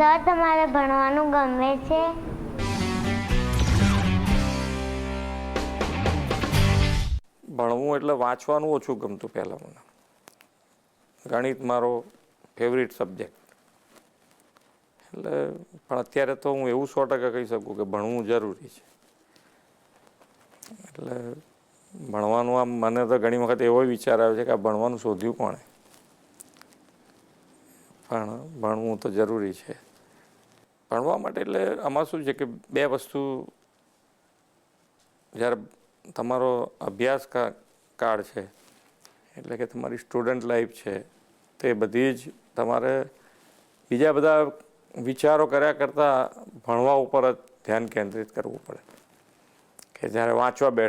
Sir, તમારે ભણવાનું ગમે છે? ભણવું એટલે વાંચવાનું ઓછું ગમતું પહેલાં મને. ગણિત મારો ફેવરિટ સબ્જેક્ટ. એટલે પણ અત્યારે તો હું એવું 100% કહી શકું કે ભણવું જરૂરી છે. એટલે ભણવાનું આમ મને તો ઘણી વખત એવો વિચાર આવે છે કે આ ભણવાનું શોધ્યું કોણે, પણ ભણવું તો જરૂરી છે. ભણવા માટે એટલે આમાં શું છે કે બે વસ્તુ, જ્યારે તમારો અભ્યાસ કાળ છે એટલે કે તમારી સ્ટુડન્ટ લાઈફ છે, તે બધી જ તમારે બીજા બધા વિચારો કર્યા કરતાં ભણવા ઉપર જ ધ્યાન કેન્દ્રિત કરવું પડે. કે જ્યારે વાંચવા બેઠ